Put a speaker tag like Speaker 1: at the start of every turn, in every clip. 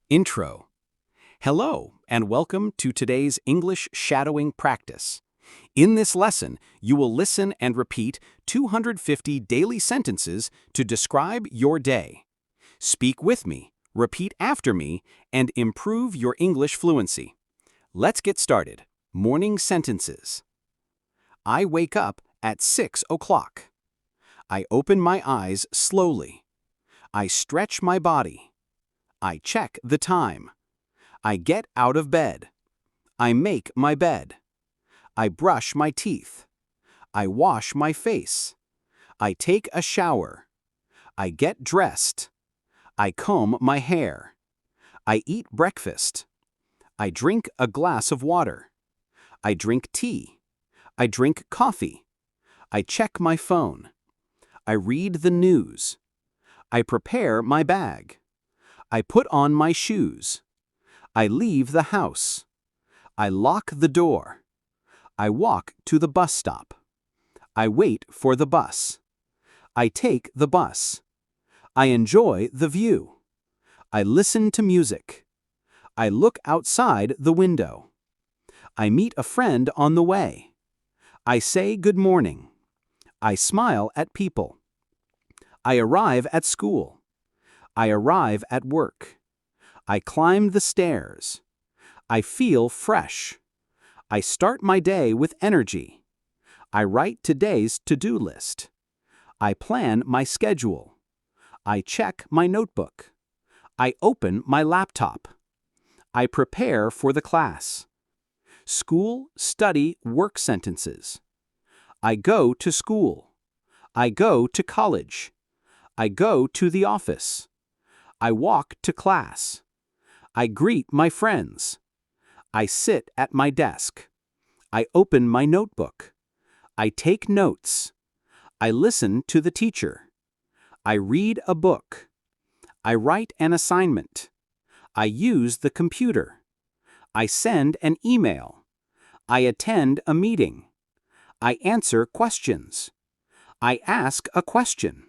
Speaker 1: Intro. Hello, and welcome to today's English shadowing practice. In this lesson, you will listen and repeat 250 daily sentences to describe your day. Speak with me, repeat after me, and improve your English fluency. Let's get started. Morning sentences. I wake up at 6 o'clock. I open my eyes slowly. I stretch my body. I check the time. I get out of bed. I make my bed. I brush my teeth. I wash my face. I take a shower. I get dressed. I comb my hair. I eat breakfast. I drink a glass of water. I drink tea. I drink coffee. I check my phone. I read the news. I prepare my bag. I put on my shoes. I leave the house. I lock the door. I walk to the bus stop. I wait for the bus. I take the bus. I enjoy the view. I listen to music. I look outside the window. I meet a friend on the way. I say good morning. I smile at people. I arrive at school. I arrive at work. I climb the stairs. I feel fresh. I start my day with energy. I write today's to-do list. I plan my schedule. I check my notebook. I open my laptop. I prepare for the class. School, study, work sentences. I go to school. I go to college. I go to the office. I walk to class. I greet my friends. I sit at my desk. I open my notebook. I take notes. I listen to the teacher. I read a book. I write an assignment. I use the computer. I send an email. I attend a meeting. I answer questions. I ask a question.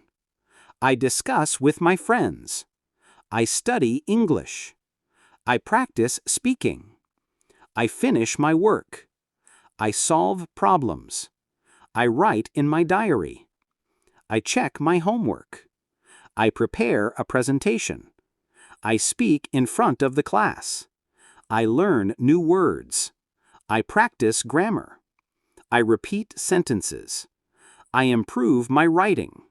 Speaker 1: I discuss with my friends. I study English. I practice speaking. I finish my work. I solve problems. I write in my diary. I check my homework. I prepare a presentation. I speak in front of the class. I learn new words. I practice grammar. I repeat sentences. I improve my writing.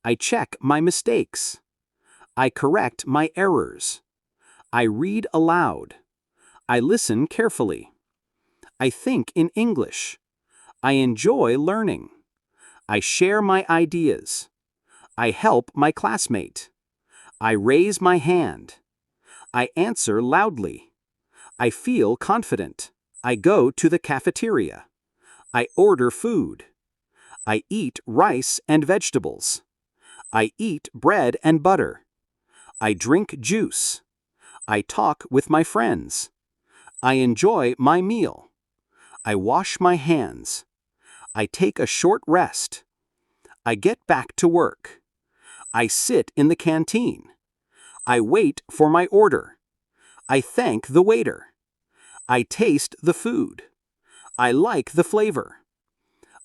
Speaker 1: I check my mistakes. I correct my errors. I read aloud. I listen carefully. I think in English. I enjoy learning. I share my ideas. I help my classmate. I raise my hand. I answer loudly. I feel confident. I go to the cafeteria. I order food. I eat rice and vegetables. I eat bread and butter. I drink juice. I talk with my friends. I enjoy my meal. I wash my hands. I take a short rest. I get back to work. I sit in the canteen. I wait for my order. I thank the waiter. I taste the food. I like the flavor.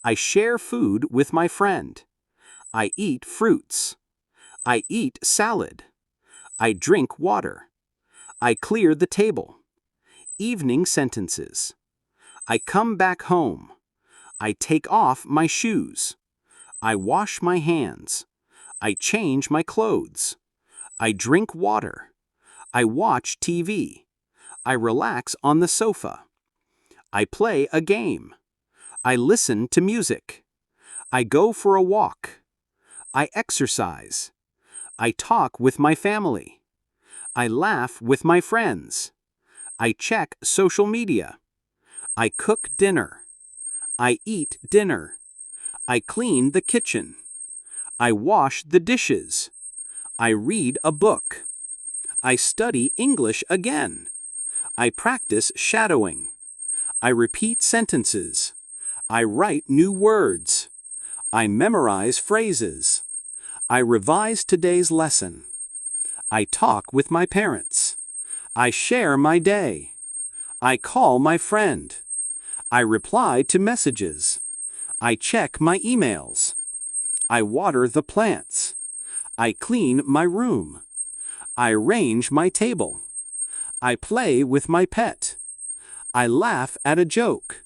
Speaker 1: I share food with my friend. I eat fruits. I eat salad. I drink water. I clear the table. Evening sentences. I come back home. I take off my shoes. I wash my hands. I change my clothes. I drink water. I watch TV. I relax on the sofa. I play a game. I listen to music. I go for a walk. I exercise. I talk with my family. I laugh with my friends. I check social media. I cook dinner. I eat dinner. I clean the kitchen. I wash the dishes. I read a book. I study English again. I practice shadowing. I repeat sentences. I write new words. I memorize phrases. I revise today's lesson. I talk with my parents. I share my day. I call my friend. I reply to messages. I check my emails. I water the plants. I clean my room. I arrange my table. I play with my pet. I laugh at a joke.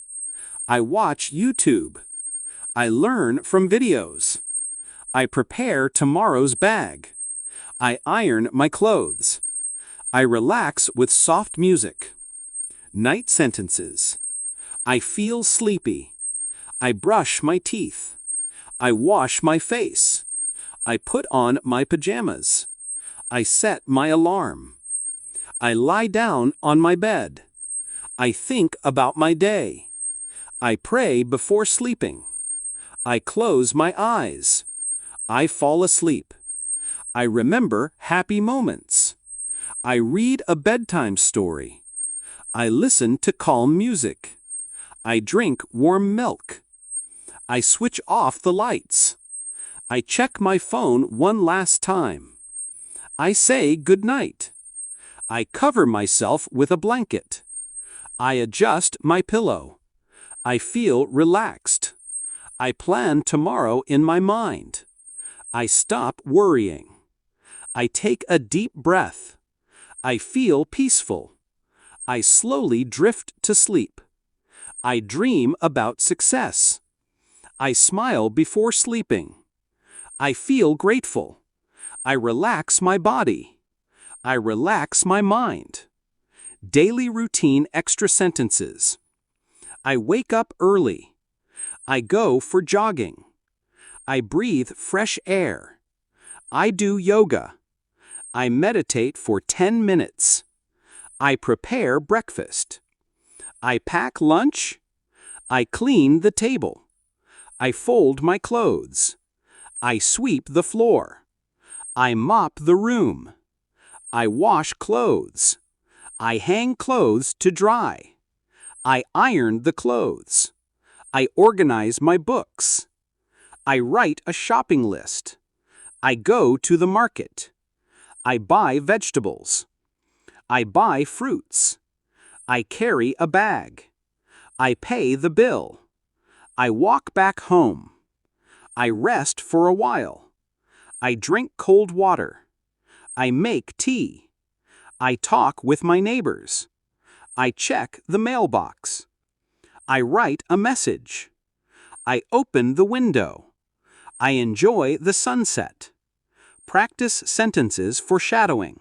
Speaker 1: I watch YouTube. I learn from videos. I prepare tomorrow's bag. I iron my clothes. I relax with soft music. Night sentences. I feel sleepy. I brush my teeth. I wash my face. I put on my pajamas. I set my alarm. I lie down on my bed. I think about my day. I pray before sleeping. I close my eyes. I fall asleep. I remember happy moments. I read a bedtime story. I listen to calm music. I drink warm milk. I switch off the lights. I check my phone one last time. I say good night. I cover myself with a blanket. I adjust my pillow. I feel relaxed. I plan tomorrow in my mind. I stop worrying. I take a deep breath. I feel peaceful. I slowly drift to sleep. I dream about success. I smile before sleeping. I feel grateful. I relax my body. I relax my mind. Daily routine extra sentences. I wake up early. I go for jogging. I breathe fresh air. I do yoga. I meditate for 10 minutes. I prepare breakfast. I pack lunch. I clean the table. I fold my clothes. I sweep the floor. I mop the room. I wash clothes. I hang clothes to dry. I iron the clothes. I organize my books. I write a shopping list. I go to the market. I buy vegetables. I buy fruits. I carry a bag. I pay the bill. I walk back home. I rest for a while. I drink cold water. I make tea. I talk with my neighbors. I check the mailbox. I write a message. I open the window. I enjoy the sunset. Practice sentences for shadowing.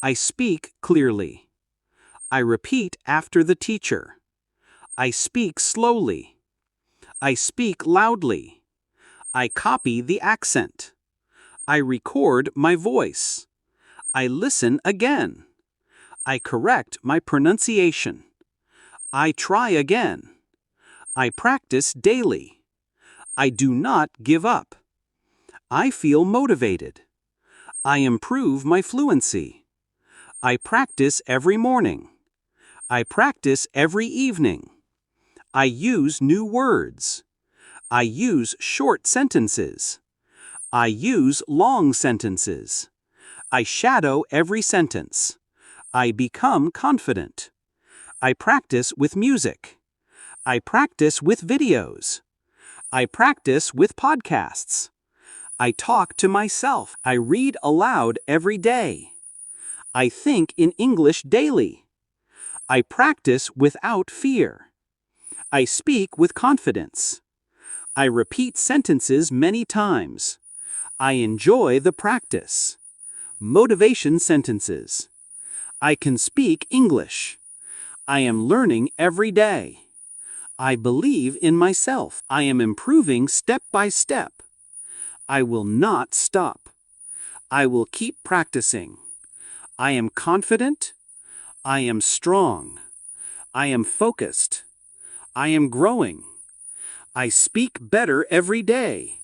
Speaker 1: I speak clearly. I repeat after the teacher. I speak slowly. I speak loudly. I copy the accent. I record my voice. I listen again. I correct my pronunciation. I try again. I practice daily. I do not give up. I feel motivated. I improve my fluency. I practice every morning. I practice every evening. I use new words. I use short sentences. I use long sentences. I shadow every sentence. I become confident. I practice with music. I practice with videos. I practice with podcasts. I talk to myself. I read aloud every day. I think in English daily. I practice without fear. I speak with confidence. I repeat sentences many times. I enjoy the practice. Motivation sentences. I can speak English. I am learning every day. I believe in myself. I am improving step by step. I will not stop. I will keep practicing. I am confident. I am strong. I am focused. I am growing. I speak better every day.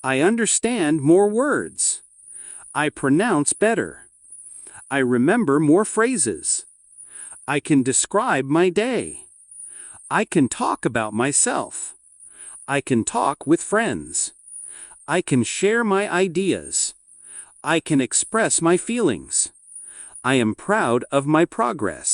Speaker 1: I understand more words. I pronounce better. I remember more phrases. I can describe my day. I can talk about myself. I can talk with friends. I can share my ideas. I can express my feelings. I am proud of my progress.